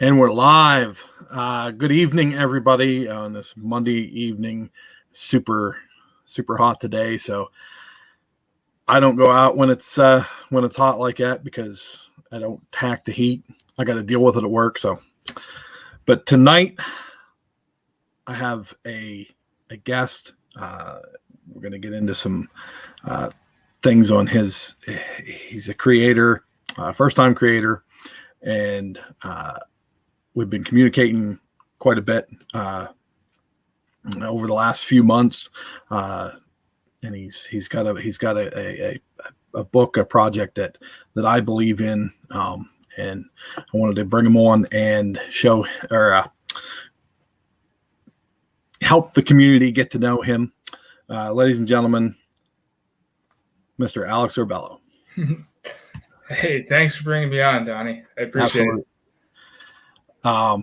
And we're live. Good evening, everybody, on this Monday evening. Super hot today. So I don't go out when it's hot like that because I don't tack the heat. I got to deal with it at work. So, but tonight I have a guest. We're going to get into some things on his. He's a creator, first-time creator, and we've been communicating quite a bit over the last few months, and he's got a book, a project that I believe in, and I wanted to bring him on and show or help the community get to know him. Ladies and gentlemen, Mr. Alec Sorbello. Hey, thanks for bringing me on, Donnie. I appreciate it. I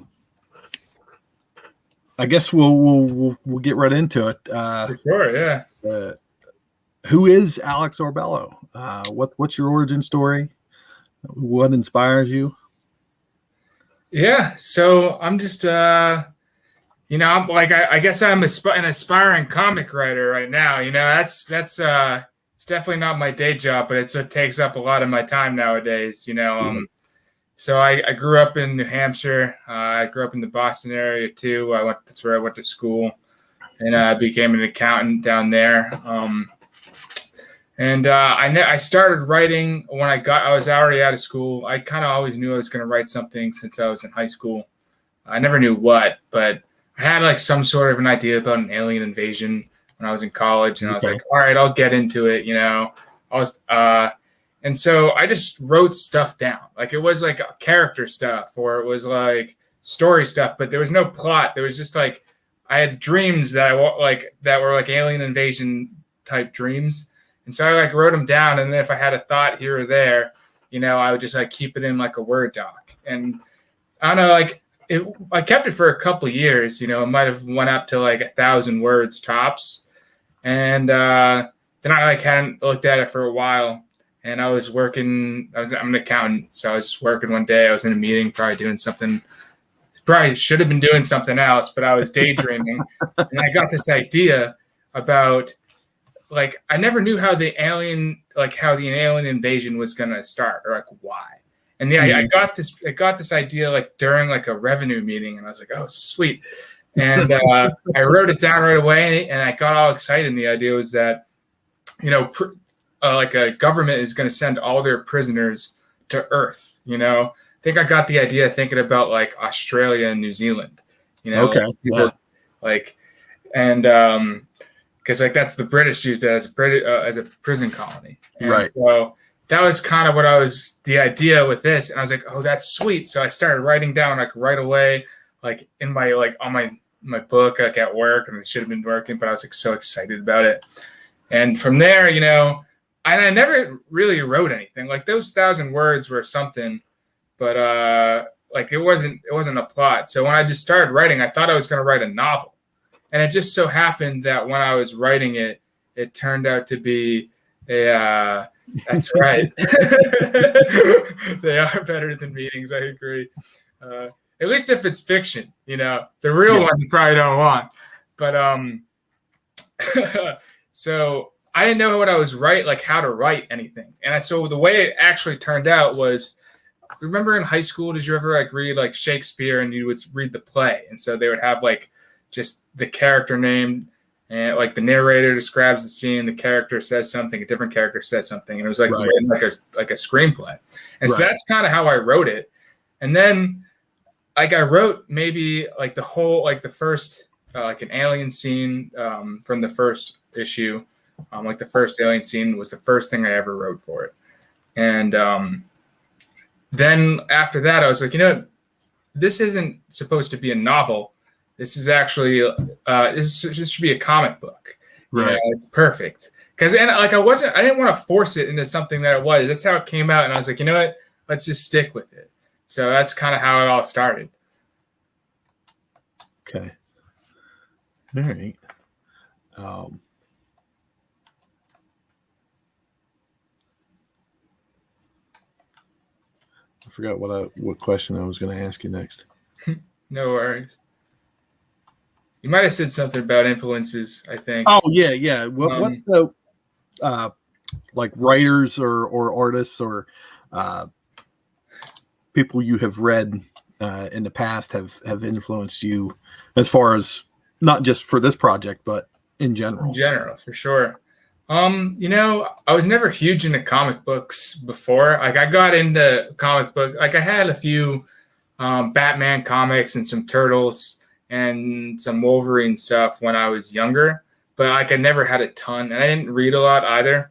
guess we'll get right into it. Sure, yeah. Who is Alec Sorbello? What's your origin story? What inspires you? Yeah, so I'm just, I'm like, I guess I'm an aspiring comic writer right now. That's it's definitely not my day job, but it takes up a lot of my time nowadays. So I grew up in New Hampshire. I grew up in the Boston area too. That's where I went to school, and I became an accountant down there. I started writing when I was already out of school. I kind of always knew I was going to write something since I was in high school. I never knew what, but I had like some sort of an idea about an alien invasion when I was in college, and I was like, all right, I'll get into it. And so I just wrote stuff down. Like it was like character stuff, or it was like story stuff, but there was no plot. There was just like I had dreams that were like alien invasion type dreams. And so I like wrote them down, and then if I had a thought here or there, I would just like keep it in like a Word doc. And I don't know, I kept it for a couple of years. It might have went up to like 1,000 words tops. And then I hadn't looked at it for a while. And I was working. I'm an accountant, so I was just working one day. I was in a meeting, probably doing something. Probably should have been doing something else, but I was daydreaming, and I got this idea about. Like I never knew how the alien invasion was gonna start, or like why. And I got this idea like during like a revenue meeting, and I was like, oh sweet. And I wrote it down right away, and I got all excited. And the idea was that, like a government is going to send all their prisoners to Earth. I think I got the idea thinking about like Australia and New Zealand. Okay, people, because like that's the British used it as a prison colony, and right. So that was kind of the idea with this, and I was like, oh, that's sweet. So I started writing down like right away, like in my on my book, like at work, and it should have been working, but I was like so excited about it, and from there, I never really wrote anything. Like those 1,000 words were something, but like it wasn't a plot. So when I just started writing, I thought I was going to write a novel. And it just so happened that when I was writing it, it turned out to be that's right. They are better than meetings. I agree. At least if it's fiction, the real one you probably don't want. But so I didn't know what I was how to write anything. And so the way it actually turned out was, remember in high school, did you ever like read like Shakespeare and you would read the play? And so they would have like just the character name, and like the narrator describes the scene, the character says something, a different character says something, and it was like written like a screenplay. And so that's kind of how I wrote it. And then like I wrote maybe like the whole like the first like an alien scene from the first issue. Like the first alien scene was the first thing I ever wrote for it. And then after that I was like, this isn't supposed to be a novel. This is actually this should be a comic book. Right. It's perfect. Because I didn't want to force it into something that it was. That's how it came out, and I was like, you know what? Let's just stick with it. So that's kind of how it all started. Okay. All right. forgot what question I was going to ask you next. No worries. You might have said something about influences, I think. Oh yeah. What the like writers or artists or people you have read in the past have influenced you, as far as not just for this project, but in general? In general, for sure. I was never huge into comic books before. Like, I got into comic book. Like, I had a few Batman comics and some Turtles and some Wolverine stuff when I was younger, but like I never had a ton, and I didn't read a lot either.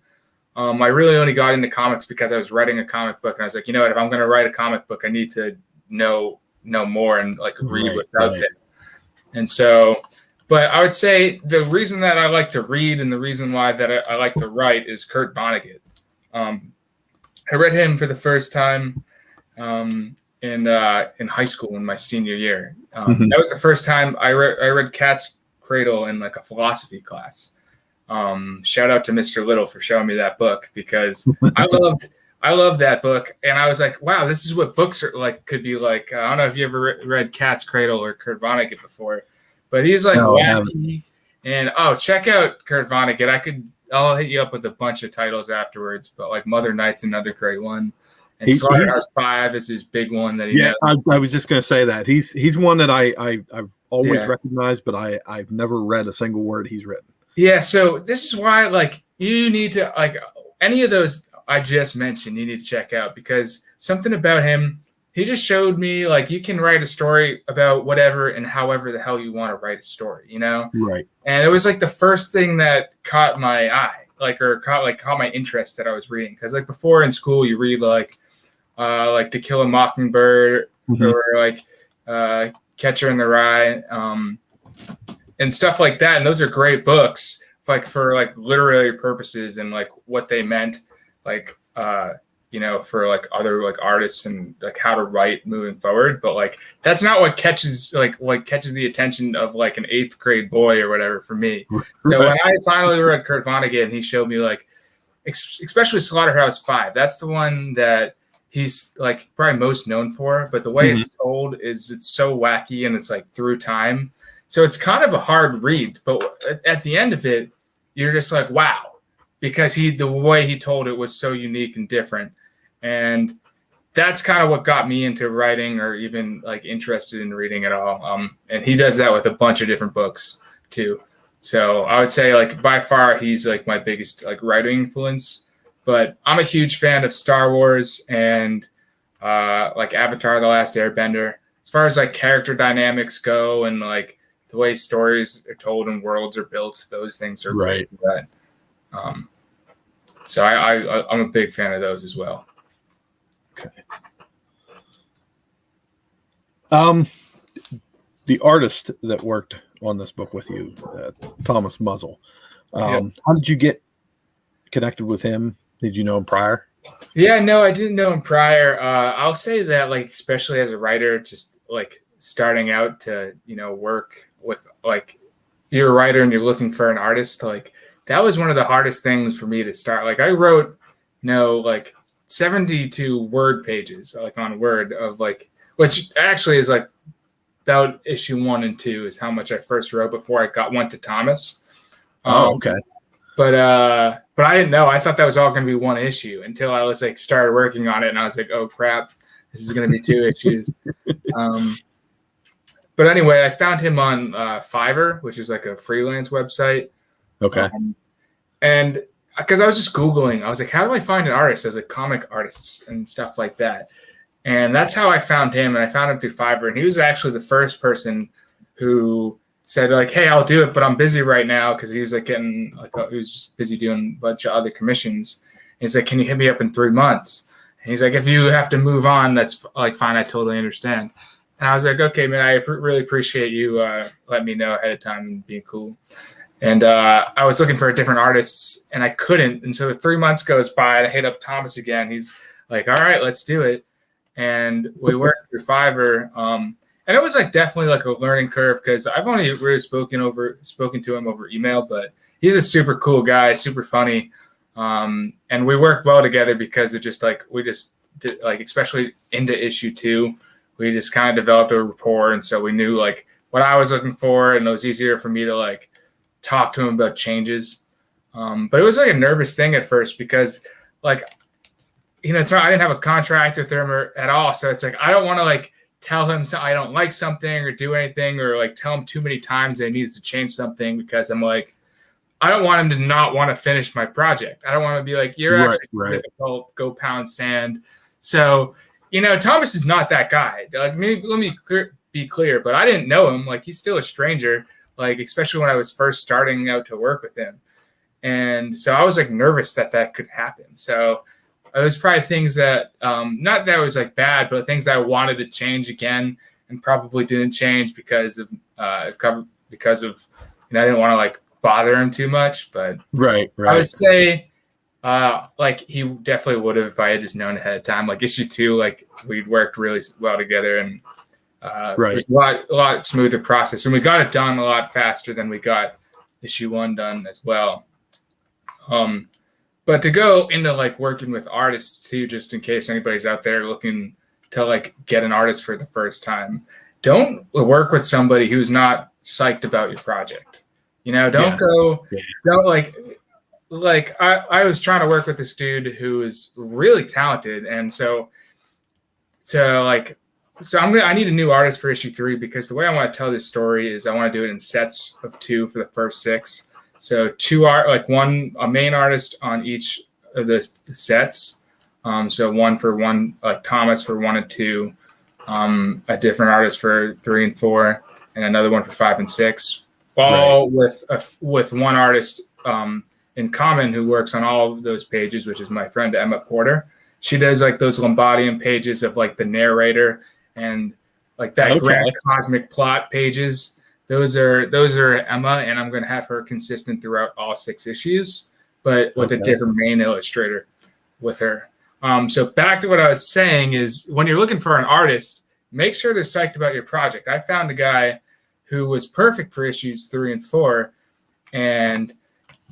I really only got into comics because I was writing a comic book, and I was like, you know what? If I'm going to write a comic book, I need to know more and like read what's out there. And so, but I would say the reason that I like to read and the reason why that I like to write is Kurt Vonnegut. I read him for the first time in high school in my senior year. That was the first time I read Cat's Cradle in like a philosophy class. Shout out to Mr. Little for showing me that book, because I loved that book, and I was like, wow, this is what books are like, could be like. I don't know if you ever read Cat's Cradle or Kurt Vonnegut before, but he's like wacky. And check out Kurt Vonnegut. I'll hit you up with a bunch of titles afterwards, but like Mother Night's another great one. And Slaughterhouse 5 is his big one that he knows. I was just going to say that he's one that I've always recognized, but I've never read a single word he's written. Yeah, so this is why like you need to like any of those I just mentioned, you need to check out, because something about him, he just showed me like you can write a story about whatever and however the hell you want to write a story, you know? Right. And it was like the first thing that caught my eye, caught my interest that I was reading, because like before in school you read like To Kill a Mockingbird or like Catcher in the Rye and stuff like that, and those are great books like for like literary purposes and like what they meant, like for like other like artists and like how to write moving forward. But like that's not what catches the attention of like an 8th grade boy or whatever for me. So when I finally read Kurt Vonnegut and he showed me like especially Slaughterhouse 5, that's the one that he's like probably most known for, but the way it's told is it's so wacky and it's like through time. So it's kind of a hard read, but at the end of it, you're just like, wow, because the way he told it was so unique and different. And that's kind of what got me into writing or even like interested in reading at all. And he does that with a bunch of different books too. So I would say like by far, he's like my biggest like writing influence. But I'm a huge fan of Star Wars and like Avatar: The Last Airbender. As far as like character dynamics go and like the way stories are told and worlds are built, those things are right. Great. So I'm a big fan of those as well. Okay. The artist that worked on this book with you, Thomas Muzzle. How did you get connected with him? Did you know him prior? Yeah, no, I didn't know him prior. I'll say that, like, especially as a writer, just like starting out to, work with like you're a writer and you're looking for an artist, like that was one of the hardest things for me to start. Like I wrote, like 72 word pages, like on Word of like, which actually is like about issue 1 and 2 is how much I first wrote before I went to Thomas. Okay. But I didn't know. I thought that was all going to be one issue until I was like started working on it, and I was like, oh crap, this is going to be 2 issues. But anyway, I found him on Fiverr, which is like a freelance website. Okay. And because I was just Googling, I was like, how do I find an artist as like comic artists and stuff like that? And that's how I found him. And I found him through Fiverr. And he was actually the first person who said like, hey, I'll do it, but I'm busy right now. Because he was like getting like, he was just busy doing a bunch of other commissions. And he's like, can you hit me up in 3 months? And he's like, if you have to move on, that's like fine. I totally understand. And I was like, okay, man, I really appreciate you letting me know ahead of time and being cool. And I was looking for different artists, and I couldn't. And so 3 months goes by, and I hit up Thomas again. He's like, all right, let's do it. And we worked through Fiverr. And it was like definitely like a learning curve because I've only really spoken to him over email, but he's a super cool guy, super funny. And we work well together because it just like we just like especially into issue 2, we just kind of developed a rapport, and so we knew like what I was looking for, and it was easier for me to like talk to him about changes. But it was like a nervous thing at first because like, you know, I didn't have a contract with him at all, so it's like I don't want to like tell him I don't like something or do anything, or like tell him too many times that he needs to change something, because I'm like, I don't want him to not want to finish my project. I don't want to be like, you're actually difficult, go pound sand. So, you know, Thomas is not that guy. Like, maybe, let me be clear, but I didn't know him. Like, he's still a stranger, like, especially when I was first starting out to work with him. And so I was like nervous that could happen. So it was probably things that, not that it was like bad, but things that I wanted to change again and probably didn't change because of, you know, I didn't want to like bother him too much. But right. I would say, like, he definitely would have if I had just known ahead of time. Like issue 2, like we'd worked really well together, and it was a lot smoother process, and we got it done a lot faster than we got issue 1 done as well. But to go into like working with artists too, just in case anybody's out there looking to like get an artist for the first time, don't work with somebody who's not psyched about your project. You know, don't I was trying to work with this dude who is really talented, and so I need a new artist for issue 3, because the way I want to tell this story is I want to do it in sets of 2 for the first 6. So a main artist on each of the sets. So one for one, like Thomas for 1 and 2, a different artist for 3 and 4, and another one for 5 and 6. All with one artist in common who works on all of those pages, which is my friend Emma Porter. She does like those Lombardian pages of like the narrator and like that grand cosmic plot pages. Those are Emma, and I'm going to have her consistent throughout all 6 issues, but with a different main illustrator with her. So back to what I was saying is, when you're looking for an artist, make sure they're psyched about your project. I found a guy who was perfect for issues 3 and 4, and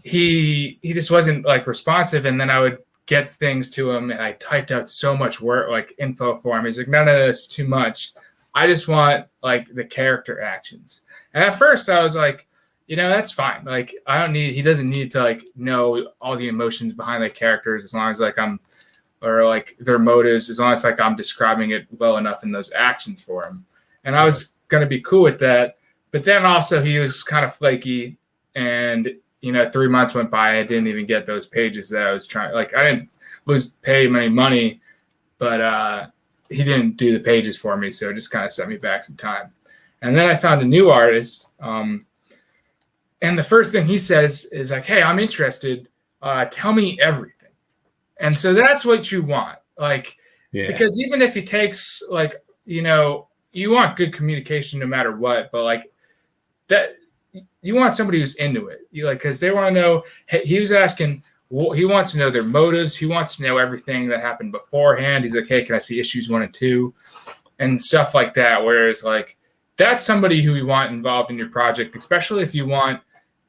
he just wasn't like responsive. And then I would get things to him, and I typed out so much work, like info for him. He's like, no, it's too much. I just want like the character actions. And at first I was like, you know, that's fine. Like, he doesn't need to like know all the emotions behind the characters, as long as like or like their motives, as long as like I'm describing it well enough in those actions for him. And I was going to be cool with that. But then also he was kind of flaky, and, you know, 3 months went by. I didn't even get those pages that I was trying. Like, I didn't pay him any money, but he didn't do the pages for me. So it just kind of set me back some time. And then I found a new artist. And the first thing he says is like, hey, I'm interested. Tell me everything. And so that's what you want. Like, because even if he takes like, you know, you want good communication no matter what, but like that, you want somebody who's into it. You like, because they want to know. He was asking, he wants to know their motives. He wants to know everything that happened beforehand. He's like, hey, can I see issues 1 and 2 and stuff like that? Whereas like, that's somebody who you want involved in your project, especially if you want,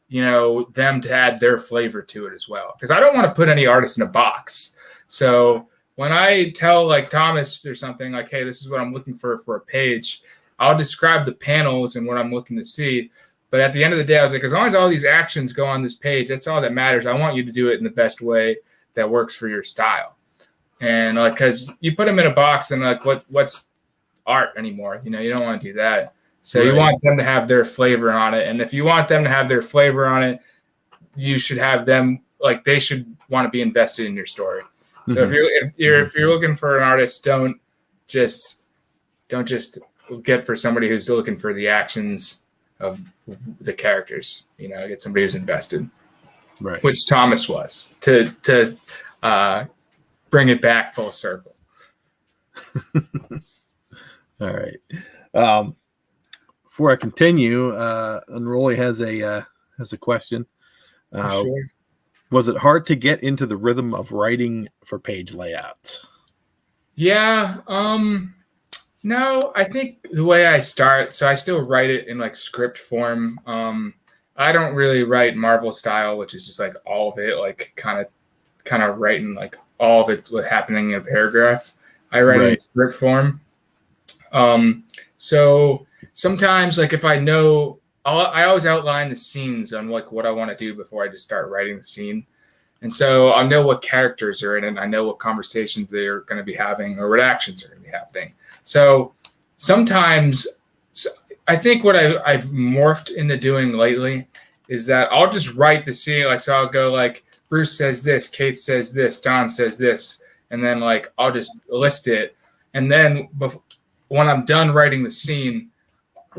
you know, them to add their flavor to it as well. Because I don't want to put any artist in a box. So when I tell like Thomas or something like, hey, this is what I'm looking for a page, I'll describe the panels and what I'm looking to see. But at the end of the day, I was like, as long as all these actions go on this page, that's all that matters. I want you to do it in the best way that works for your style. And like, because you put them in a box, and like, what's art anymore? You know, you don't want to do that. So you want them to have their flavor on it. And if you want them to have their flavor on it, you should have them, like, they should want to be invested in your story. So if you're looking for an artist, don't just get for somebody who's looking for the actions of the characters. You know, get somebody who's invested, right? Which Thomas was, to bring it back full circle. All right. Before I continue, Unruly has a question. Sure. Was it hard to get into the rhythm of writing for page layouts? Yeah. No, I think the way I start, so I still write it in like script form. I don't really write Marvel style, which is just like all of it, like kind of writing like all of it happening in a paragraph. I write it in Right. script form. So sometimes, like if I know, I always outline the scenes on like what I want to do before I just start writing the scene. And so I know what characters are in it. And I know what conversations they're going to be having or what actions are going to be happening. So sometimes I think what I've morphed into doing lately is that I'll just write the scene. Like, so I'll go like, Bruce says this, Kate says this, Don says this. And then like, I'll just list it. And then when I'm done writing the scene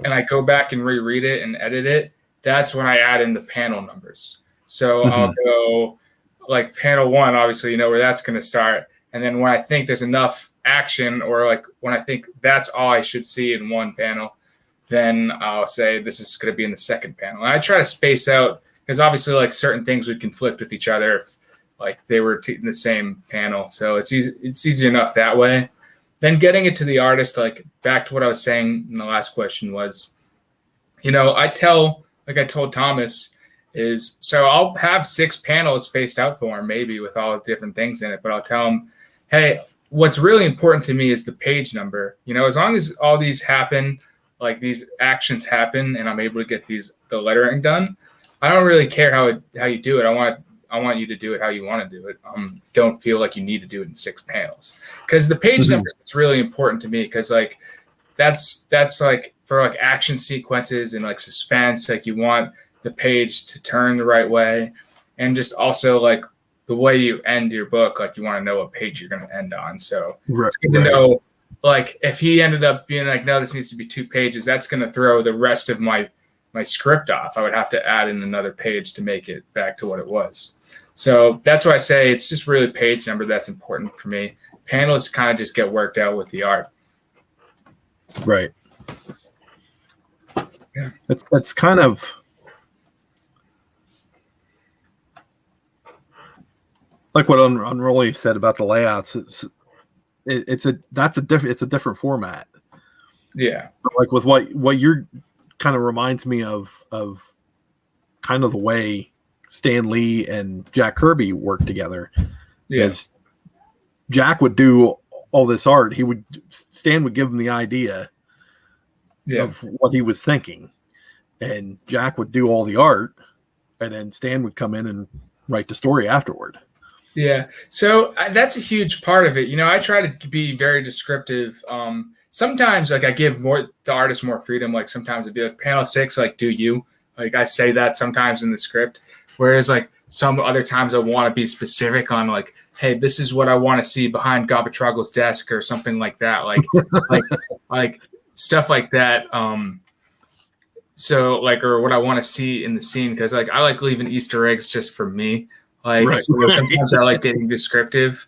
and I go back and reread it and edit it, that's when I add in the panel numbers. So I'll go like panel 1, obviously, you know where that's going to start. And then when I think there's enough action, or like when I think that's all I should see in one panel, then I'll say this is going to be in the second panel. And I try to space out, because obviously like certain things would conflict with each other if like they were in the same panel. So it's easy enough that way. Then getting it to the artist, like back to what I was saying in the last question was, you know, like I told Thomas, is so I'll have 6 panels spaced out for him, maybe with all the different things in it, but I'll tell him, hey, what's really important to me is the page number. You know, as long as all these happen, like these actions happen, and I'm able to get the lettering done, I don't really care how you do it. I want you to do it how you want to do it. Don't feel like you need to do it in 6 panels, because the page number is really important to me, because like that's like for like action sequences and like suspense, like you want the page to turn the right way, and just also like the way you end your book, like you want to know what page you're going to end on. So it's good to know, like if he ended up being like, no, this needs to be 2 pages, that's going to throw the rest of my script off. I would have to add in another page to make it back to what it was. So that's why I say it's just really page number that's important for me. Panels kind of just get worked out with the art. Right. Yeah. That's kind of like what Unruly said about the layouts. It's a different format. Yeah. But like with what you're kind of reminds me of kind of the way Stan Lee and Jack Kirby worked together. Yes. Jack would do all this art. Stan would give him the idea of what he was thinking, and Jack would do all the art, and then Stan would come in and write the story afterward. Yeah. So that's a huge part of it. You know, I try to be very descriptive. Sometimes like I give the artist more freedom. Like sometimes it'd be like panel 6, like do you, like I say that sometimes in the script. Whereas like some other times I want to be specific on like, hey, this is what I want to see behind Gobatroggle's desk or something like that. Like, like stuff like that. So like, or what I want to see in the scene. Cause like, I like leaving Easter eggs just for me. Like sometimes I like getting descriptive.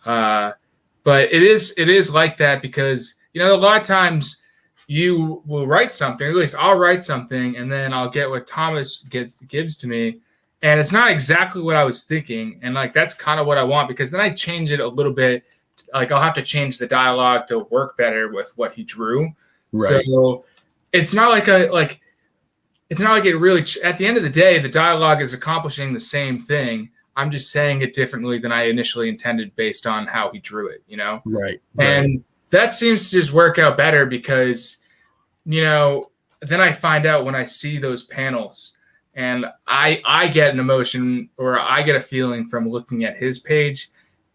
But it is like that because, you know, a lot of times you will write something, or at least I'll write something, and then I'll get what Thomas gives to me. And it's not exactly what I was thinking. And like, that's kind of what I want, because then I change it a little bit. Like I'll have to change the dialogue to work better with what he drew. Right. So it's not like it's not like it really, at the end of the day, the dialogue is accomplishing the same thing. I'm just saying it differently than I initially intended based on how he drew it, you know? Right. And that seems to just work out better because, you know, then I find out when I see those panels and I get an emotion or I get a feeling from looking at his page,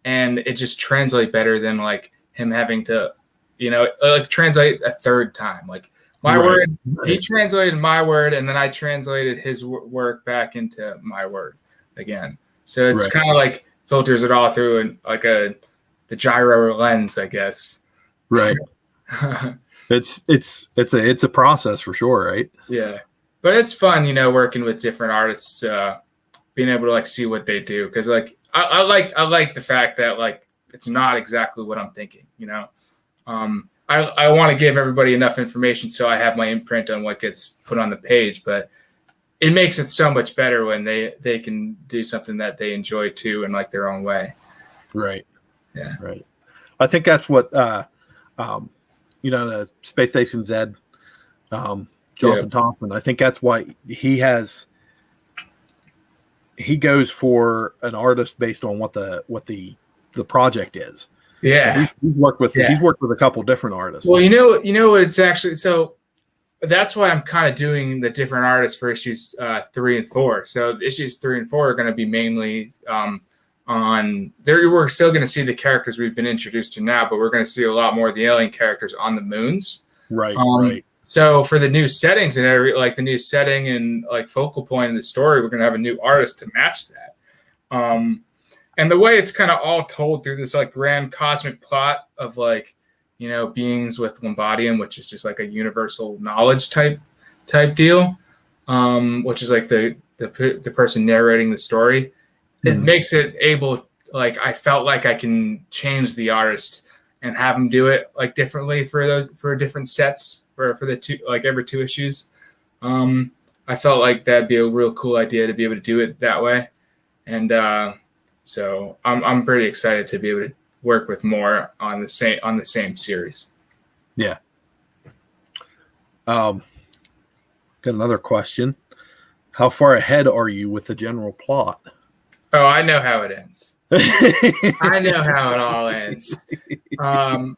and it just translates better than like him having to, you know, like translate a third time. Like my word, he translated my word, and then I translated his work back into my word again. So it's kind of like filters it all through and like the gyro lens, I guess. Right. It's a process for sure, right? Yeah, but it's fun, you know, working with different artists, being able to like see what they do, because like I like the fact that like it's not exactly what I'm thinking, you know. I want to give everybody enough information so I have my imprint on what gets put on the page, but it makes it so much better when they can do something that they enjoy too and like their own way. Right. Yeah. Right. I think that's what you know, the Space Station Z, Jonathan Thompson. I think that's why he goes for an artist based on what the project is. Yeah. He's worked with a couple different artists. Well, you know what it's actually, so that's why I'm kind of doing the different artists for issues 3 and 4. So issues 3 and 4 are going to be mainly on there. We're still going to see the characters we've been introduced to now, but we're going to see a lot more of the alien characters on the moons. Right. Right. So for the new settings and the new setting and like focal point in the story, we're going to have a new artist to match that. And the way it's kind of all told through this like grand cosmic plot of like, you know, beings with Lombardium, which is just like a universal knowledge type deal, which is like the person narrating the story. It makes it able, like, I felt like I can change the artist and have them do it like differently for different sets for the two, like every 2 issues. I felt like that'd be a real cool idea to be able to do it that way. And so I'm pretty excited to be able to work with more on the same series. Yeah. Got another question. How far ahead are you with the general plot? Oh, I know how it ends. I know how it all ends.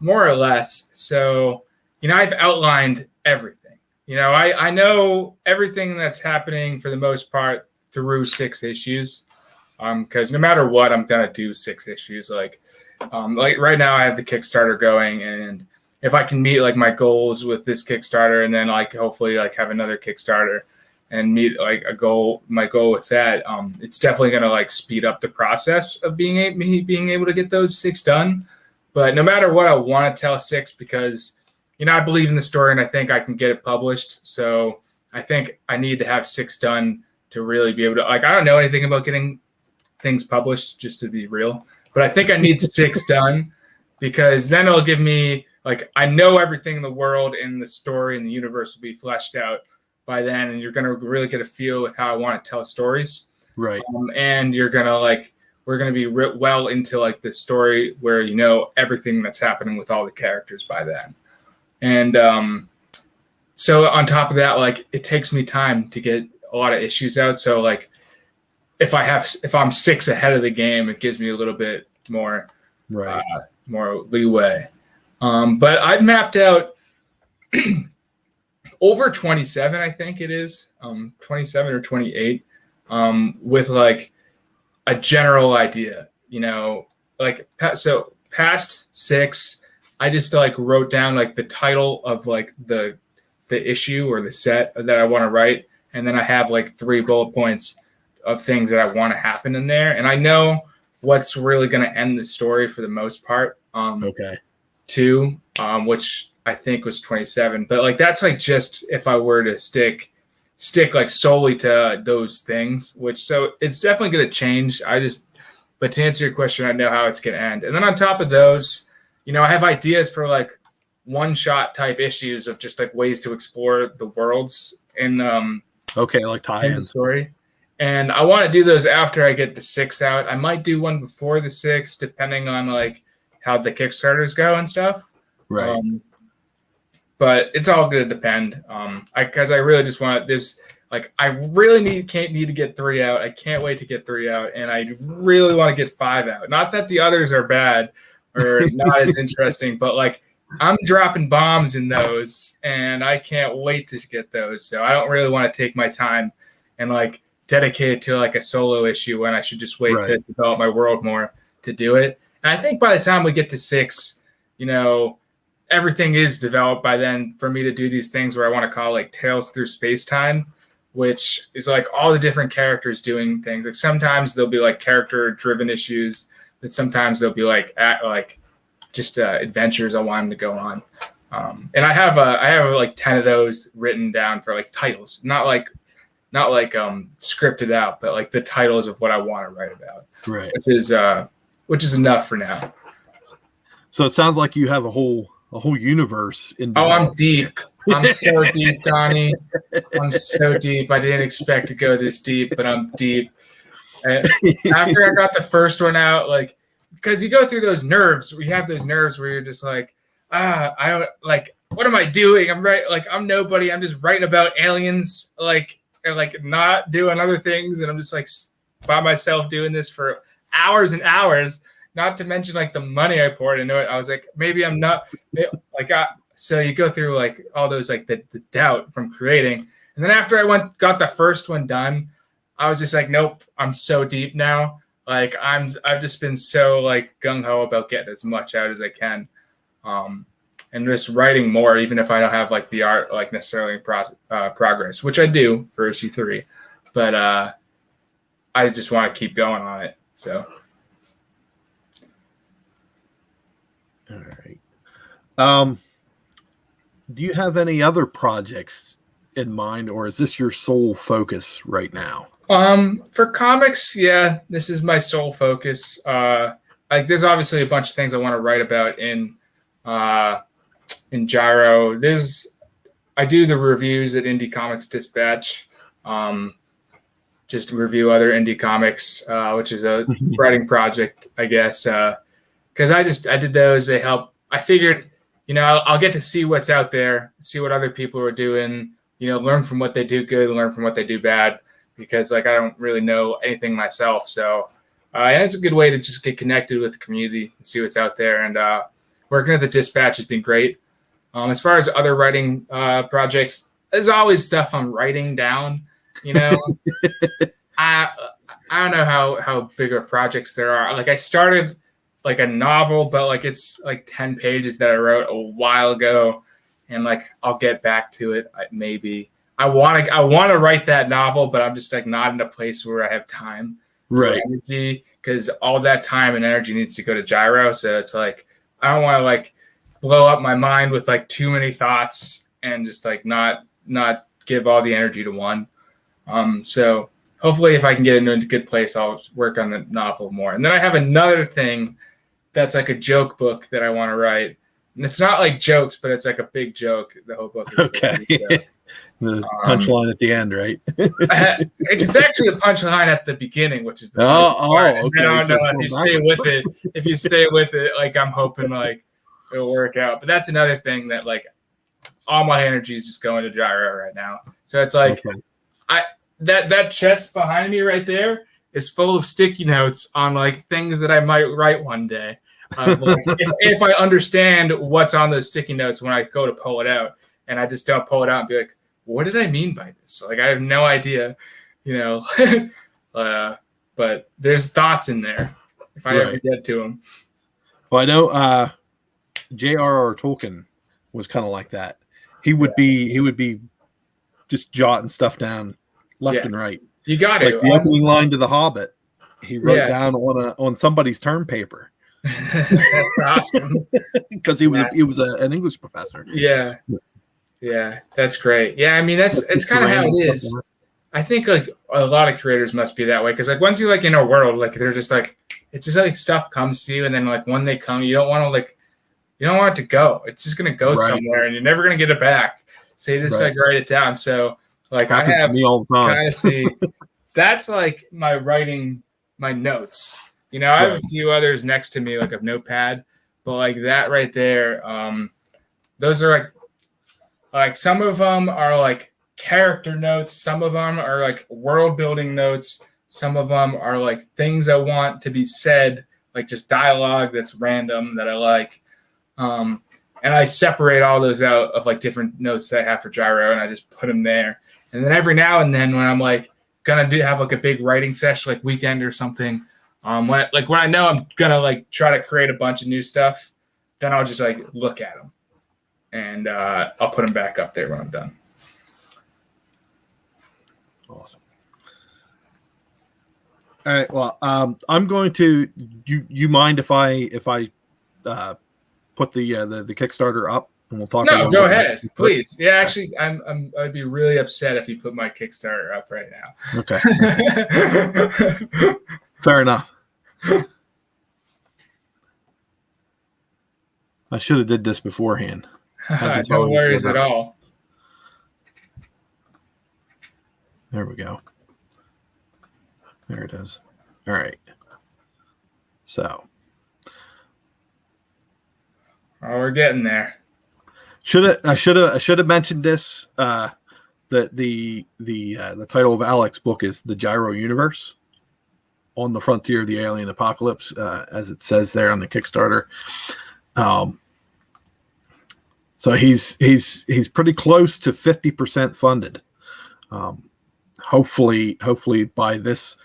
More or less. So, you know, I've outlined everything. You know, I know everything that's happening for the most part through 6 issues. Because no matter what, I'm gonna do 6 issues. Like right now, I have the Kickstarter going, and if I can meet like my goals with this Kickstarter, and then like hopefully like have another Kickstarter and meet like my goal with that, it's definitely gonna like speed up the process of being able to get those 6 done. But no matter what, I want to tell 6 because, you know, I believe in the story and I think I can get it published. So I think I need to have 6 done to really be able to, like, I don't know anything about getting things published, just to be real, but I think I need 6 done because then it'll give me, like, I know everything in the world and the story and the universe will be fleshed out by then, and you're going to really get a feel with how I want to tell stories. Right. And you're going to like, we're going to be well into like the story where you know everything that's happening with all the characters by then. And so on top of that, like, it takes me time to get a lot of issues out. So like, if I'm 6 ahead of the game, it gives me a little bit more, more leeway. But I've mapped out over 27, I think it is, 27 or 28, with like a general idea, you know, like, so past 6, I just like wrote down like the title of like the issue or the set that I want to write. And then I have like 3 bullet points of things that I want to happen in there. And I know what's really going to end the story for the most part. Okay. 2, which I think was 27, but like, that's like, just if I were to stick like solely to those things, which, so it's definitely going to change. But to answer your question, I know how it's going to end. And then on top of those, you know, I have ideas for like one-shot type issues of just like ways to explore the worlds in like tie-in the story. And I want to do those after I get the 6 out. I might do one before the 6, depending on like how the Kickstarters go and stuff. Right. But it's all going to depend. Because I really just want this. Like, I really need to get 3 out. I can't wait to get 3 out, and I really want to get 5 out. Not that the others are bad or not as interesting, but like, I'm dropping bombs in those, and I can't wait to get those. So I don't really want to take my time and like dedicate it to like a solo issue when I should just wait to develop my world more to do it. And I think by the time we get to 6, you know, everything is developed by then for me to do these things where I want to call like Tales Through Space-Time, which is like all the different characters doing things. Like, sometimes there'll be like character-driven issues, but sometimes they'll be like just adventures I want them to go on. And I have like 10 of those written down for like titles, not like scripted out, but like the titles of what I want to write about. Right. Which is enough for now. So it sounds like you have a whole universe in. Oh, I'm deep. I'm so deep, Donnie. I'm so deep. I didn't expect to go this deep, but I'm deep. And after I got the first one out, like, because you go through those nerves, we have those nerves where you're just like, I don't, like, what am I doing? I'm nobody. I'm just writing about aliens, like, and like not doing other things, and I'm just like by myself doing this for hours and hours. not to mention like the money I poured into it. I was like, maybe I'm not like, so you go through like all those, like the doubt from creating. And then after I got the first one done, I was just like, nope, I'm so deep now. Like I've just been so like gung ho about getting as much out as I can. And just writing more, even if I don't have like the art like necessarily in progress, which I do for issue 3, but I just want to keep going on it. So, all right. Do you have any other projects in mind, or is this your sole focus right now? For comics, yeah, this is my sole focus. Like there's obviously a bunch of things I want to write about in Gyro. I do the reviews at Indie Comics Dispatch, just to review other indie comics, which is a writing project, I guess. Because I did those. They help. I figured, I'll get to see what's out there, see what other people are doing, learn from what they do good, learn from what they do bad. Because like I don't really know anything myself, so and it's a good way to just get connected with the community and see what's out there. And working at the Dispatch has been great. As far as other writing projects, there's always stuff I'm writing down. I don't know how big of projects there are. Like I started like a novel, but like it's like 10 pages that I wrote a while ago, and like I'll get back to it maybe. I want to write that novel, but I'm just like not in a place where I have time, right? Energy, because all that time and energy needs to go to Gyro. So it's like I don't want to like blow up my mind with like too many thoughts and just like not give all the energy to one. So hopefully, if I can get into a good place, I'll work on the novel more. And then I have another thing that's like a joke book that I want to write. And it's not like jokes, but it's like a big joke. The whole book is okay. The punchline at the end, right? It's actually a punchline at the beginning, which is the part. Okay. I don't know if you stay with it. If you stay with it, like I'm hoping like it'll work out. But that's another thing that like all my energy is just going to Gyro right now. So it's like that chest behind me right there is full of sticky notes on like things that I might write one day. Like, if I understand what's on those sticky notes when I go to pull it out, and I just don't pull it out and be like, what did I mean by this? Like, I have no idea, but there's thoughts in there if I ever get to them. Well, I know J.R.R. Tolkien was kind of like that. He would be just jotting stuff down left and right. You got like it. The opening line to The Hobbit, he wrote down on somebody's term paper. That's awesome. Because he was an English professor. Yeah, that's great. Yeah, I mean it's kind of how it is. I think like a lot of creators must be that way, because like once you're like in a world, like they're just like it's just like stuff comes to you, and then like when they come, you don't want it to go. It's just gonna go somewhere, and you're never gonna get it back. So you just like write it down. So like I have kind of see that's like my writing, my notes. I have a few others next to me, like a notepad, but like that right there, those are like some of them are like character notes, some of them are like world building notes, some of them are like things I want to be said, like just dialogue that's random that I like, and I separate all those out of like different notes that I have for Gyro, and I just put them there. And then every now and then when I'm like gonna have like a big writing session, like weekend or something, when I know I'm gonna like try to create a bunch of new stuff, then I'll just like look at them, and I'll put them back up there when I'm done. Awesome. All right. Well, I'm going to. You mind if I put the Kickstarter up, and we'll talk. No, go ahead, please. Yeah, actually, I'd be really upset if you put my Kickstarter up right now. Okay. Fair enough. I should have did this beforehand. No worries at all. There we go. There it is. All right. So. Oh, we're getting there. I should have mentioned this. That the title of Alec's book is The Gyro Universe. on the frontier of the alien apocalypse, as it says there on the Kickstarter. So he's pretty close to 50% funded. Hopefully by this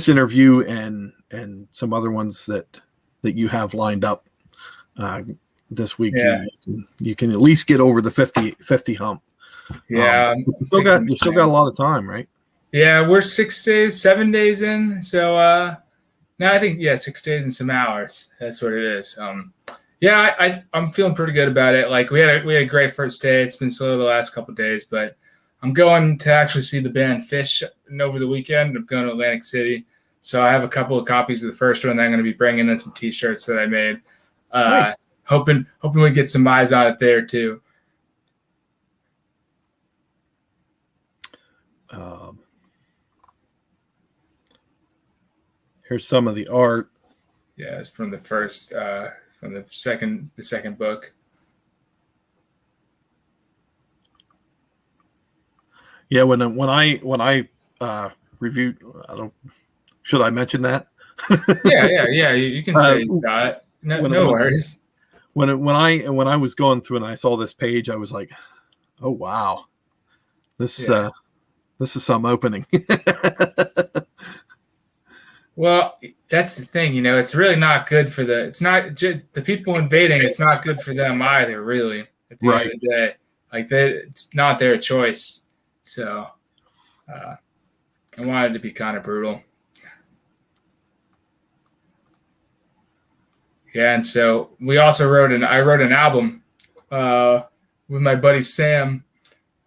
interview and some other ones that you have lined up this week, you can at least get over the 50 hump. Yeah, you still got a lot of time, right? Yeah, we're 7 days in. So now I think 6 days and some hours. That's what it is. I'm feeling pretty good about it. Like we had a great first day. It's been slow the last couple of days, but I'm going to actually see the band Fish over the weekend. I'm going to Atlantic City, so I have a couple of copies of the first one that I'm going to be bringing in, some T-shirts that I made. Nice. Hoping we get some eyes on it there too. Here's some of the art. Yeah, it's from the first, from the second book. Yeah, when I reviewed, should I mention that? yeah. You can say that. No worries. When I was going through and I saw this page, I was like, oh wow, this is some opening. Well, that's the thing, it's really not good for the people invading. It's not good for them either, really. At the end of the day, it's not their choice. So, I wanted to be kind of brutal. Yeah, and so we also I wrote an album with my buddy Sam.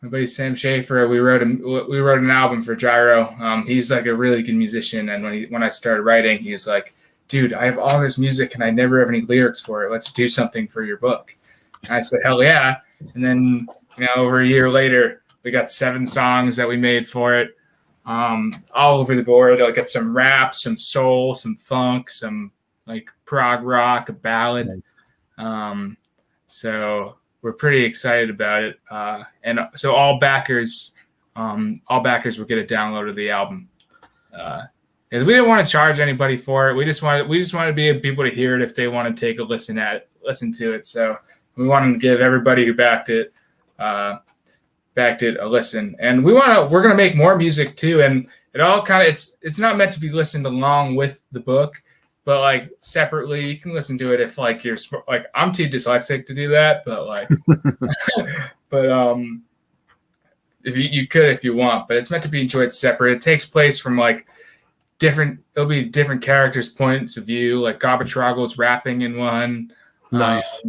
My buddy Sam Schaefer, we wrote an album for Gyro. He's like a really good musician, and when I started writing, he was like, "Dude, I have all this music and I never have any lyrics for it. Let's do something for your book." And I said, "Hell yeah!" And then over a year later, we got 7 songs that we made for it, all over the board. I got some rap, some soul, some funk, some like prog rock, a ballad. So we're pretty excited about it, and so all backers will get a download of the album, because we didn't want to charge anybody for it. We just wanted to be able people to hear it if they want to take a listen to it. So we wanted to give everybody who backed it a listen, and we're gonna make more music too. And it all kind of it's not meant to be listened along with the book, but like separately, you can listen to it if like you're like, I'm too dyslexic to do that, but like, if you could if you want, but it's meant to be enjoyed separate. It takes place from like it'll be different characters' points of view. Like Gobatroggle's rapping in one. Nice.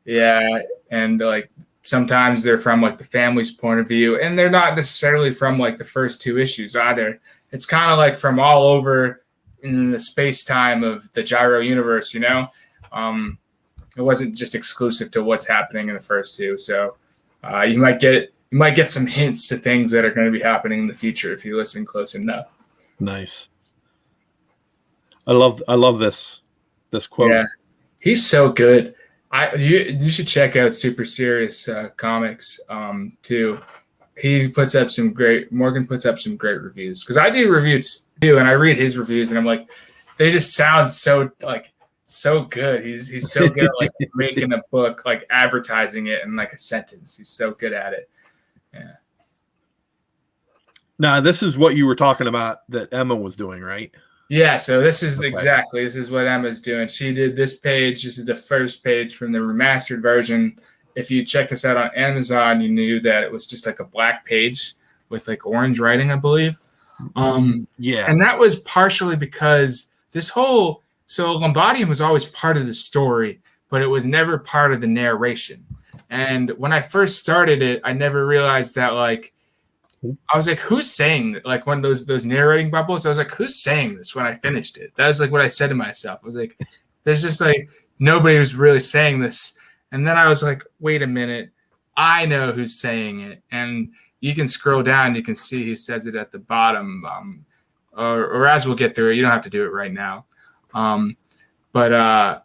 And like sometimes they're from like the family's point of view, and they're not necessarily from like the first 2 issues either. It's kind of like from all over in the space-time of the Gyro Universe, it wasn't just exclusive to what's happening in the first 2. So you might get some hints to things that are going to be happening in the future if you listen close enough. Nice. I love this quote. Yeah, he's so good. You should check out Super Serious Comics too. Morgan puts up some great reviews, because I do reviews too, and I read his reviews, and I'm like, they just sound so good. He's so good at like making a book, like advertising it in like a sentence. He's so good at it. Yeah. Now, this is what you were talking about that Emma was doing, right? Yeah, so this is what Emma's doing. She did this page. This is the first page from the remastered version. If you checked this out on Amazon, you knew that it was just like a black page with like orange writing, I believe. Yeah. And that was partially because so Lombardium was always part of the story, but it was never part of the narration. And when I first started it, I never realized that, like, I was like, who's saying that? Like, when those narrating bubbles, I was like, who's saying this when I finished it? That was like what I said to myself. I was like, there's just like, nobody was really saying this. And then I was like, wait a minute, I know who's saying it. And you can scroll down, you can see he says it at the bottom. Or as we'll get through it, you don't have to do it right now. But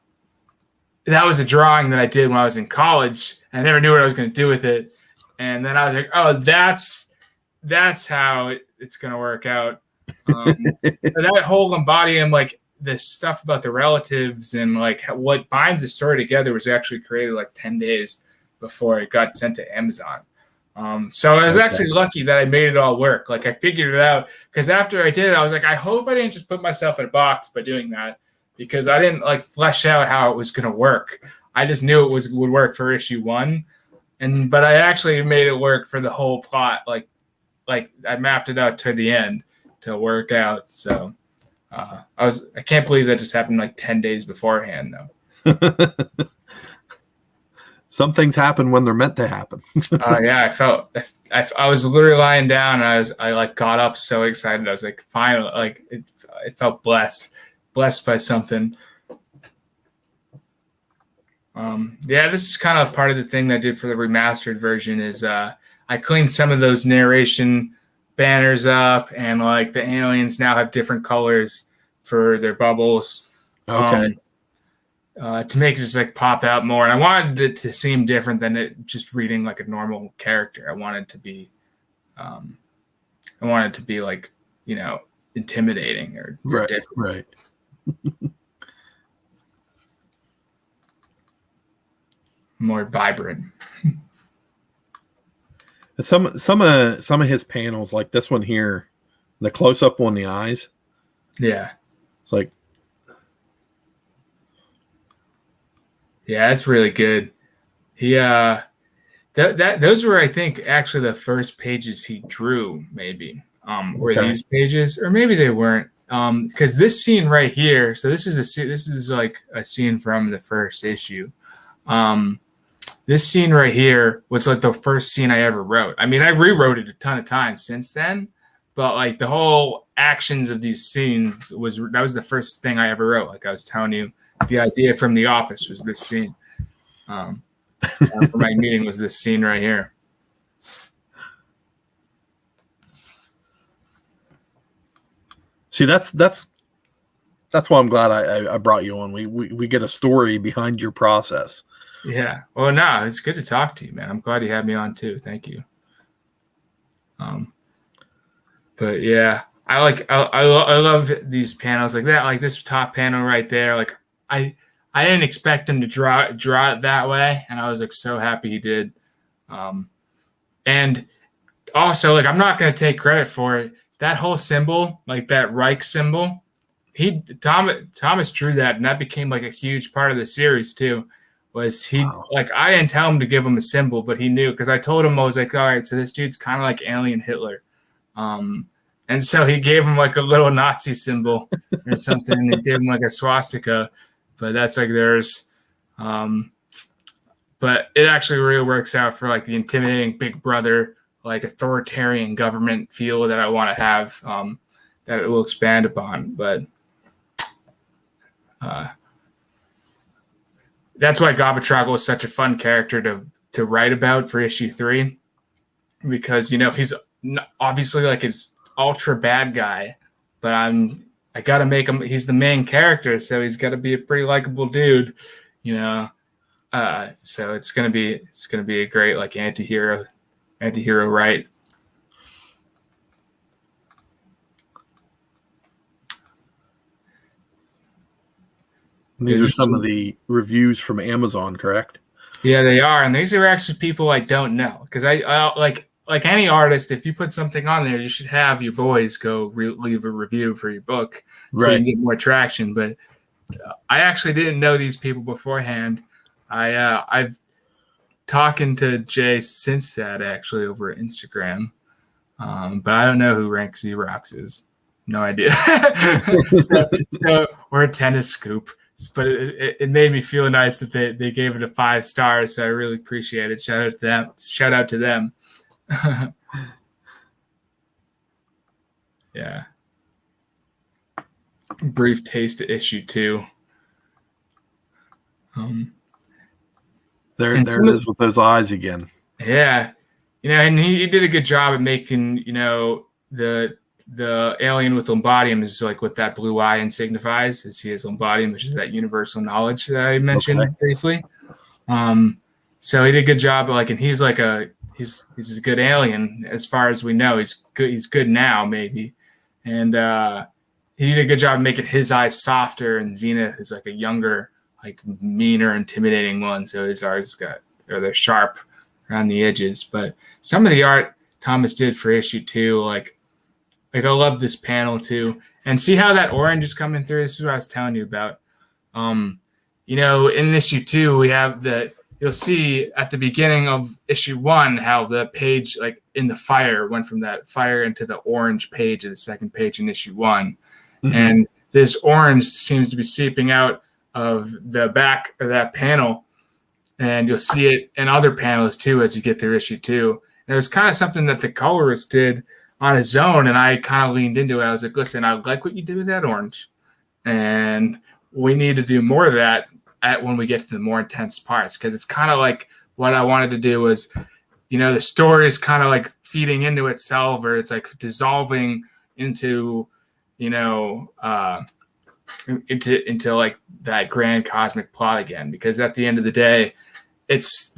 that was a drawing that I did when I was in college. I never knew what I was going to do with it. And then I was like, oh, that's how it's going to work out. So that whole embodium, like the stuff about the relatives and like what binds the story together, was actually created like 10 days before it got sent to Amazon. So I was actually lucky that I made it all work. Like I figured it out, because after I did it, I was like, I hope I didn't just put myself in a box by doing that, because I didn't like flesh out how it was going to work. I just knew it would work for issue 1. But I actually made it work for the whole plot. Like I mapped it out to the end to work out. So I can't believe that just happened like 10 days beforehand though. Some things happen when they're meant to happen. Yeah, I was literally lying down, and I like got up so excited. I was like, finally, like it felt blessed by something. Yeah, this is kind of part of the thing that I did for the remastered version is I cleaned some of those narration banners up, and like the aliens now have different colors for their bubbles. Okay. To make it just like pop out more. And I wanted it to seem different than it just reading like a normal character. I wanted it to be like, you know, intimidating or different. Right. More vibrant. Some of his panels, like this one here, the close up on the eyes. Yeah. It's like, yeah, that's really good. He those were, I think, actually the first pages he drew, maybe. Were these pages, or maybe they weren't. Because this scene right here, so this is like a scene from the first issue. This scene right here was like the first scene I ever wrote. I mean, I rewrote it a ton of times since then, but like the whole actions of these scenes was the first thing I ever wrote. Like I was telling you, the idea from The Office was this scene. For my meeting was this scene right here. See, that's why I'm glad I brought you on. We get a story behind your process. Yeah. Well, no, it's good to talk to you, man. I'm glad you had me on too. Thank you. But yeah, I love these panels like that. Like this top panel right there. Like I didn't expect him to draw it that way, and I was like so happy he did. And also, like, I'm not going to take credit for it. That whole symbol, like that Reich symbol, Thomas drew that, and that became like a huge part of the series too. Like, I didn't tell him to give him a symbol, but he knew, because I told him, I was like, all right, so this dude's kind of like alien Hitler. And so he gave him like a little Nazi symbol or something, and he gave him like a swastika, but that's like theirs. But it actually really works out for like the intimidating big brother, like authoritarian government feel that I want to have, that it will expand upon. But that's why Gobatrago was such a fun character to write about for issue 3, because, you know, he's obviously like it's ultra bad guy, but I gotta make him, he's the main character, so he's got to be a pretty likable dude, you know. So it's gonna be a great like anti-hero right. These are some of the reviews from Amazon, correct? Yeah, they are, and these are actually people I don't know, because I like any artist, if you put something on there, you should have your boys go leave a review for your book, so you can get more traction. But I actually didn't know these people beforehand. I've talking to Jay since that, actually, over Instagram, but I don't know who Rank Xerox is. No idea. so we're a tennis scoop, but it made me feel nice that they gave it a 5 stars, so I really appreciate it. Shout out to them. Yeah. Brief taste of issue 2. There it is with those eyes again. Yeah, you know, and he did a good job at making, you know, the alien with Lombodium is like what that blue eye signifies, is he has Lombodium, which is that universal knowledge that I mentioned briefly. So he did a good job, like, and he's like he's a good alien as far as we know. He's good now, maybe, and he did a good job of making his eyes softer, and Zenith is like a younger, like meaner, intimidating one. So his eyes they're sharp around the edges. But some of the art Thomas did for issue 2, like I love this panel too, and see how that orange is coming through. This is what I was telling you about. In issue 2, we have you'll see at the beginning of issue 1 how the page, like in the fire, went from that fire into the orange page of the second page in issue 1. Mm-hmm. And this orange seems to be seeping out of the back of that panel. And you'll see it in other panels too as you get through issue 2. And it was kind of something that the colorist did on his own. And I kind of leaned into it. I was like, listen, I like what you did with that orange. And we need to do more of that when we get to the more intense parts, because it's kind of like what I wanted to do was, the story is kind of like feeding into itself, or it's like dissolving into, into like that grand cosmic plot again. Because at the end of the day, it's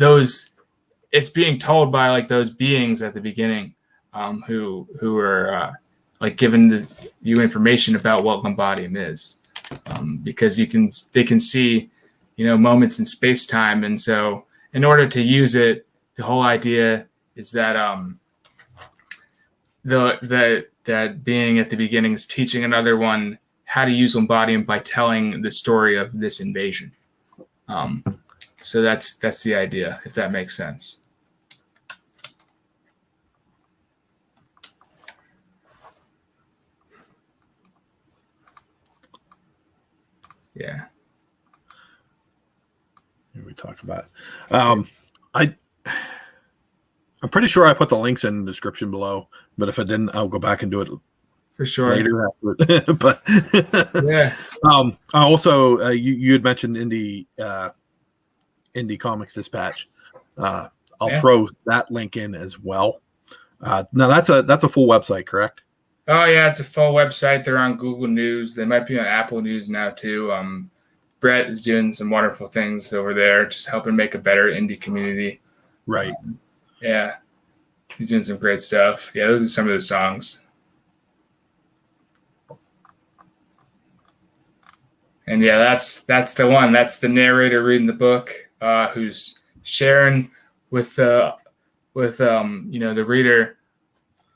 being told by like those beings at the beginning, who are like giving you information about what Lombardium is, because they can see moments in space-time. And so in order to use it, the whole idea is that that being at the beginning is teaching another one how to use Lombardium by telling the story of this invasion. So that's the idea, if that makes sense. Yeah. We talk about I'm pretty sure I put the links in the description below, but if I didn't, I'll go back and do it for sure later after. But yeah. Also, you had mentioned Indie Comics Dispatch. I'll throw that link in as well. Now that's a full website, correct? Oh yeah, it's a full website. They're on Google News. They might be on Apple News now too. Brett is doing some wonderful things over there, just helping make a better indie community. Right. Yeah. He's doing some great stuff. Yeah, those are some of the songs. And yeah, that's the one. That's the narrator reading the book, who's sharing with the reader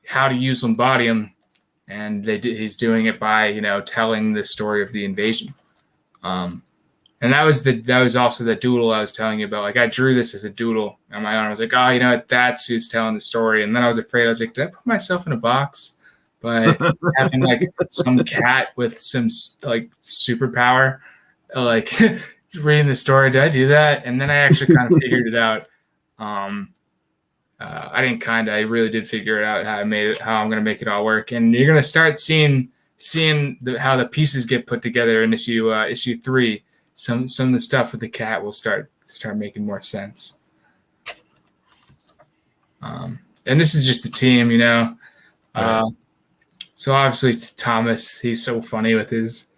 how to use Lombardium, and he's doing it by telling the story of the invasion. And that was also the doodle I was telling you about. Like I drew this as a doodle on my own. I was like, that's who's telling the story. And then I was afraid. I was like, did I put myself in a box by having like some cat with some like superpower, like reading the story? Did I do that? And then I actually kind of figured it out. I really did figure it out how I'm going to make it all work. And you're going to start seeing how the pieces get put together in issue 3. Some of the stuff with the cat will start making more sense. And this is just the team, Right. So obviously Thomas, he's so funny with his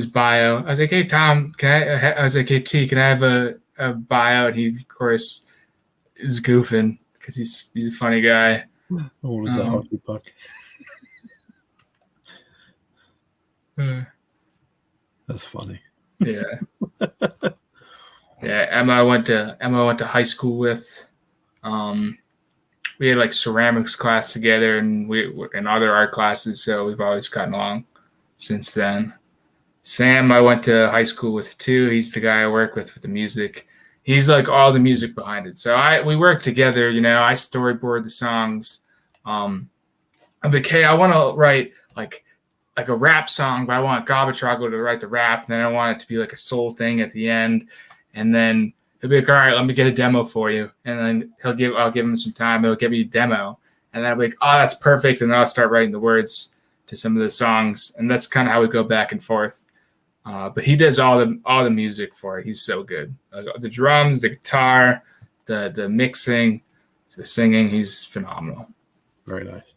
bio. I was like, hey Tom, I was like, hey T, can I have a bio? And he of course is goofing because he's a funny guy. What was that hockey puck? That's funny. Yeah. Yeah. Emma I went to high school with. We had like ceramics class together, and and other art classes, so we've always gotten along since then. Sam I went to high school with too. He's the guy I work with the music. He's like all the music behind it. So we work together, I storyboard the songs. I'm like, hey, I want to write like a rap song, but I want Garbatrago to write the rap, and then I want it to be like a soul thing at the end. And then he'll be like, all right, let me get a demo for you. And then I'll give him some time. He'll give me a demo. And then I'll be like, oh, that's perfect. And then I'll start writing the words to some of the songs. And that's kind of how we go back and forth. But he does all the music for it. He's so good. The drums, the guitar, the mixing, the singing. He's phenomenal. Very nice.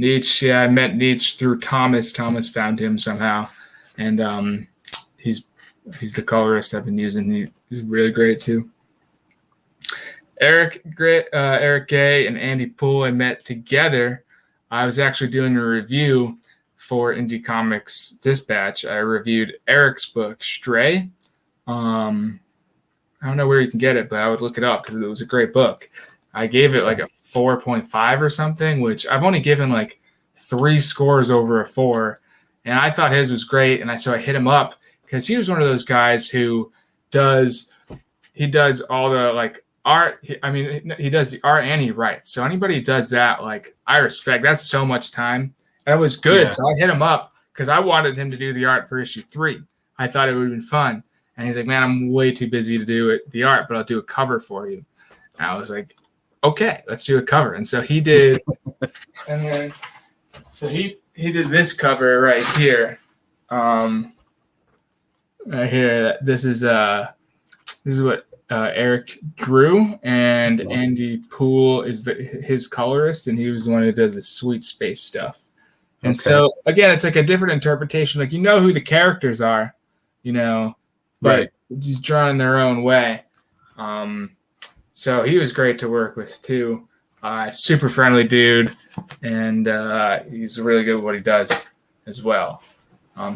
Nietzsche, yeah, I met Nietzsche through Thomas. Thomas found him somehow, and he's the colorist I've been using. He's really great too. Eric Gay and Andy Poole I met together I was actually doing a review for Indie Comics Dispatch. I reviewed Eric's book, Stray. I don't know where you can get it, but I would look it up because it was a great book. I gave it like a 4.5 or something, which I've only given like 3 scores over a 4. And I thought his was great. And so I hit him up because he was one of those guys who does all the like art. He does the art and he writes. So anybody who does that, like, I respect. That's so much time. And it was good. Yeah. So I hit him up because I wanted him to do the art for issue 3. I thought it would have been fun. And he's like, man, I'm way too busy to do the art, but I'll do a cover for you. And I was like, okay, let's do a cover. And so he did. And then, so he did this cover right here. Right here. This is what Eric drew, and Andy Poole is his colorist, and he was the one who does the sweet space stuff. And so again, it's like a different interpretation. Like, you know who the characters are, but just drawn in their own way. So he was great to work with too. Super friendly dude, and he's really good at what he does as well.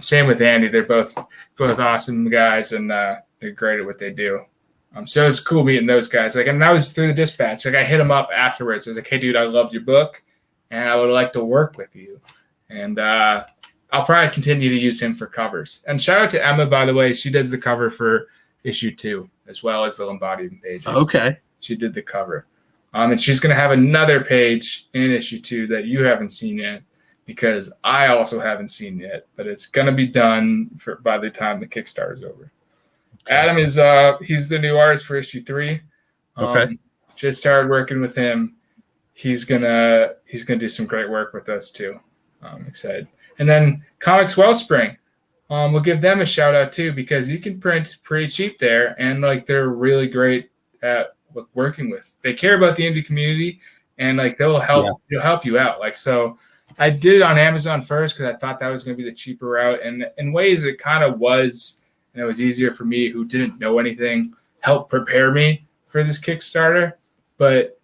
Same with Andy. They're both awesome guys, and they're great at what they do. So it's cool meeting those guys. Like, and that was through the Dispatch. Like, I hit him up afterwards. I was like, hey, dude, I loved your book, and I would like to work with you. And I'll probably continue to use him for covers. And shout out to Emma, by the way. She does the cover for issue 2 as well as the Lombardi pages. Okay. She did the cover. And she's going to have another page in issue 2 that you haven't seen yet, because I also haven't seen yet, but it's going to be done by the time the Kickstarter is over. Okay. Adam is he's the new artist for issue 3. Okay. Just started working with him. He's gonna do some great work with us too. I'm excited. And then Comics Wellspring, we'll give them a shout out too, because you can print pretty cheap there, and like they're really great at working with. They care about the indie community, and like they'll help you out. Like, so I did it on Amazon first because I thought that was going to be the cheaper route, and in ways it kind of was, and it was easier for me who didn't know anything, help prepare me for this Kickstarter. But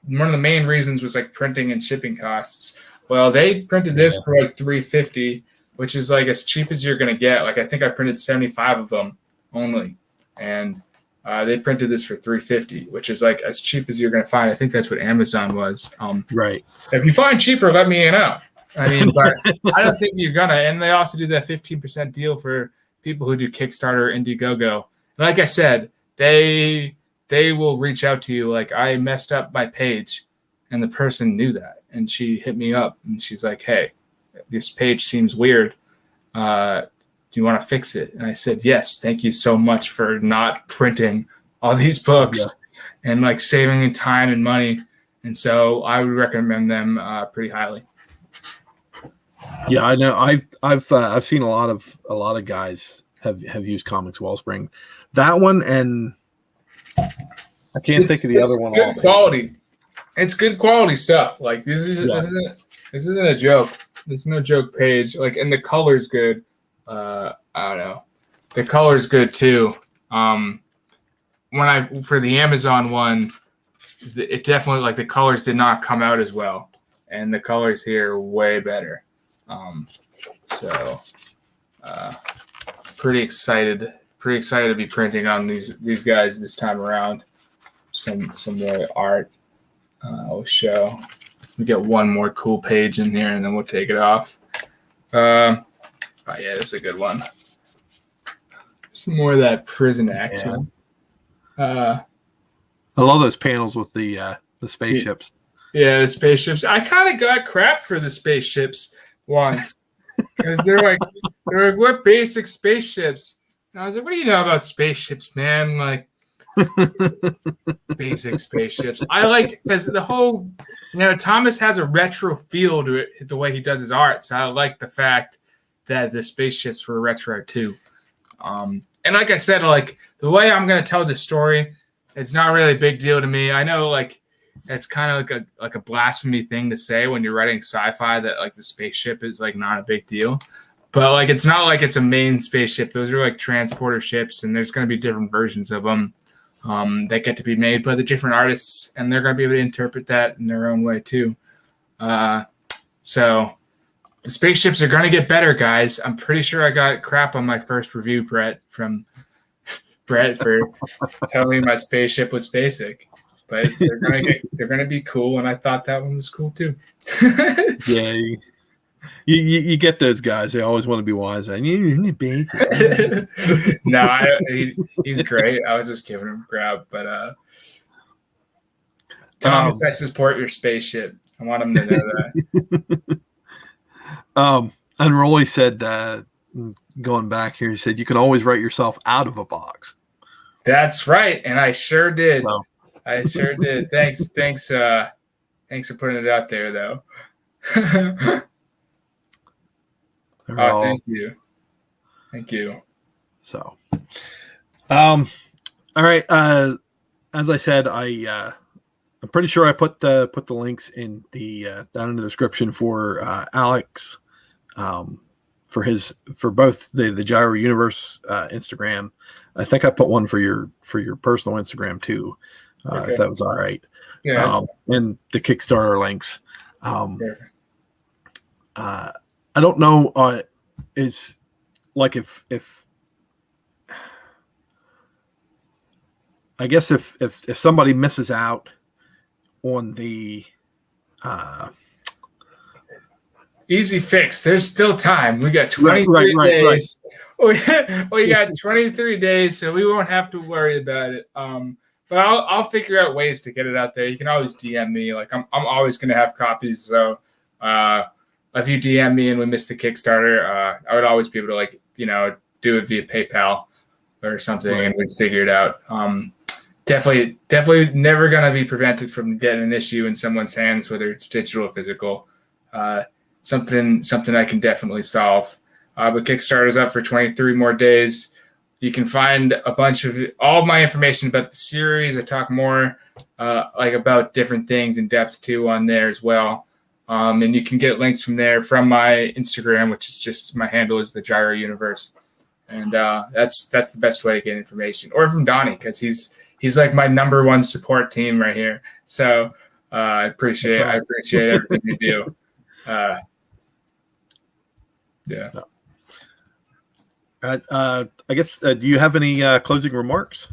one of the main reasons was like printing and shipping costs. Well, they printed this for like $350, which is like as cheap as you're going to get. Like, I think I printed 75 of them only, and they printed this for $350, which is like as cheap as you're going to find. I think that's what Amazon was. Right. If you find cheaper, let me know. I mean, but I don't think you're gonna. And they also do that 15% deal for people who do Kickstarter, Indiegogo. And like I said, they will reach out to you. Like, I messed up my page, and the person knew that, and she hit me up, and she's like, "Hey, this page seems weird. Do you want to fix it?" And I said, "Yes, thank you so much for not printing all these books and like saving time and money." And so I would recommend them pretty highly. Yeah, I know. I've seen a lot of guys have used Comics Wellspring. That one, and I can't think of the other one. Good quality. It's good quality stuff. Like, this isn't a joke. This is no joke page. Like, and the color's good. I don't know. The color's good too. For the Amazon one, it definitely, like, the colors did not come out as well, and the colors here are way better. Pretty excited to be printing on these guys this time around. Some more art. I'll show. We get one more cool page in here, and then we'll take it off. Yeah, this is a good one. Some more of that prison action. Yeah. I love those panels with the spaceships. Yeah, the spaceships. I kind of got crap for the spaceships once, because they're like, what basic spaceships? And I was like, what do you know about spaceships, man? Like, basic spaceships. I like, because the whole, Thomas has a retro feel to it, the way he does his art. So I like the fact that the spaceships were retro too. And like I said, like, the way I'm going to tell the story, it's not really a big deal to me. I know, like, it's kind of like a blasphemy thing to say when you're writing sci-fi, that like the spaceship is like not a big deal. But like, it's not like it's a main spaceship. Those are like transporter ships, and there's going to be different versions of them that get to be made by the different artists, and they're going to be able to interpret that in their own way too. So the spaceships are going to get better, guys. I'm pretty sure I got crap on my first review, Brett, from Brett for telling me my spaceship was basic. But they're gonna be cool, and I thought that one was cool too. Yeah, you get those guys. They always want to be wise. And basic. No, he's great. I was just giving him crap, but Thomas, I support your spaceship. I want him to know that. And Rolly said, going back here, he said you can always write yourself out of a box. That's right, and I sure did. Well. I sure did. Thanks for putting it out there, though. Thank you. So, all right. As I said, I'm pretty sure I put the links in the down in the description for Alex, for both the Gyro Universe Instagram. I think I put one for your personal Instagram too. Okay. If that was all right. Yeah. And the Kickstarter links. Sure. I don't know. Is like if I guess if somebody misses out on the easy fix. There's still time. We got 23 days. Right. We got 23 days, so we won't have to worry about it. But I'll figure out ways to get it out there. You can always DM me. Like I'm always gonna have copies. So if you DM me and we missed the Kickstarter, I would always be able to do it via PayPal or something, right, and we'd figure it out. Definitely never gonna be prevented from getting an issue in someone's hands, whether it's digital or physical. Something I can definitely solve. But Kickstarter's up for 23 more days. You can find a bunch of all my information about the series. I talk more about different things in depth too on there as well. And you can get links from there from my Instagram, which is just my handle is the Gyro Universe. And that's the best way to get information. Or from Donnie, because he's like my number one support team right here. So I appreciate everything you do. Yeah. I guess, do you have any closing remarks?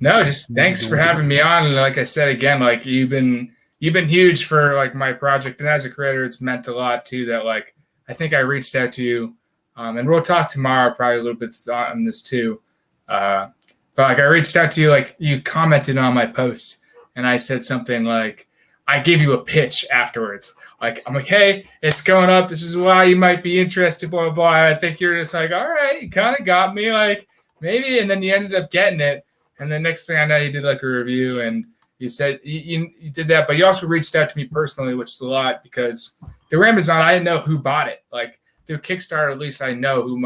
No, just thanks for having me on. And like I said again, like you've been huge for like my project, and as a creator, it's meant a lot too. That like I think I reached out to you, and we'll talk tomorrow probably a little bit on this too. But like I reached out to you, like you commented on my post, and I said something like I gave you a pitch afterwards. Like, I'm like, hey, it's going up. This is why you might be interested, blah, blah, blah. I think you're just like, all right, you kind of got me, like, maybe. And then you ended up getting it. And the next thing I know, you did, like, a review. And you said you did that. But you also reached out to me personally, which is a lot. Because through Amazon, I didn't know who bought it. Like, through Kickstarter, at least I know who's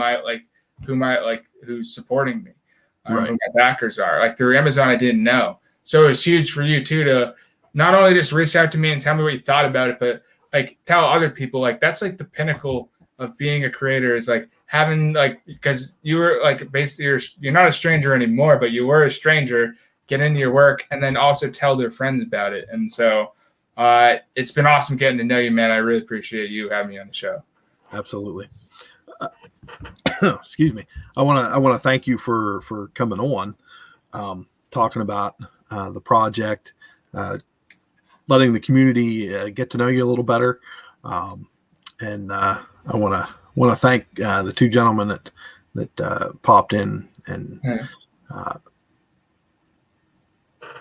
supporting me. Right. Who my backers are. Like, through Amazon, I didn't know. So it was huge for you, too, to not only just reach out to me and tell me what you thought about it, but like tell other people. Like that's like the pinnacle of being a creator, is like having like, because you were like basically you're not a stranger anymore, but you were a stranger, get into your work and then also tell their friends about it. And so it's been awesome getting to know you, man. I really appreciate you having me on the show. Absolutely. Excuse me. I want to thank you for coming on, talking about the project, letting the community get to know you a little better, and I want to thank the two gentlemen that popped in and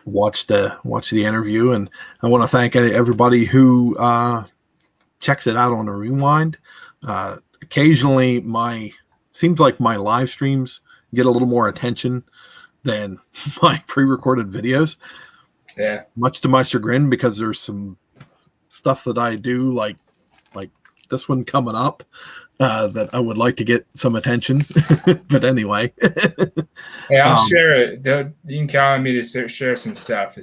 watched the interview, and I want to thank everybody who checks it out on the rewind. Occasionally, seems like my live streams get a little more attention than my pre-recorded videos. Yeah, much to my chagrin, because there's some stuff that I do like this one coming up that I would like to get some attention. But anyway, hey, I'll share it. You can count on me to share some stuff.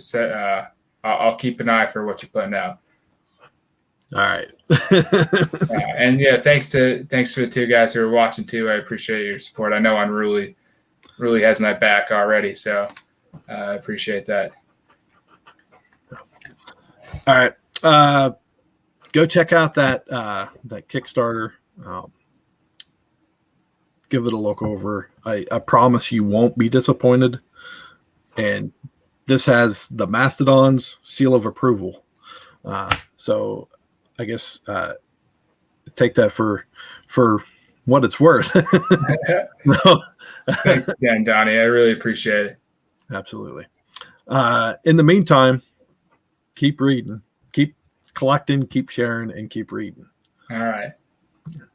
I'll keep an eye for what you're putting out. All right. And yeah, thanks for the two guys who are watching too. I appreciate your support. I know Unruly really has my back already, so I appreciate that. All right. go check out that Kickstarter. Give it a look over. I promise you won't be disappointed. And this has the Mastodon's seal of approval. So I guess take that for what it's worth. Thanks again, Donnie. I really appreciate it. Absolutely. In the meantime, keep reading, keep collecting, keep sharing, and keep reading. All right.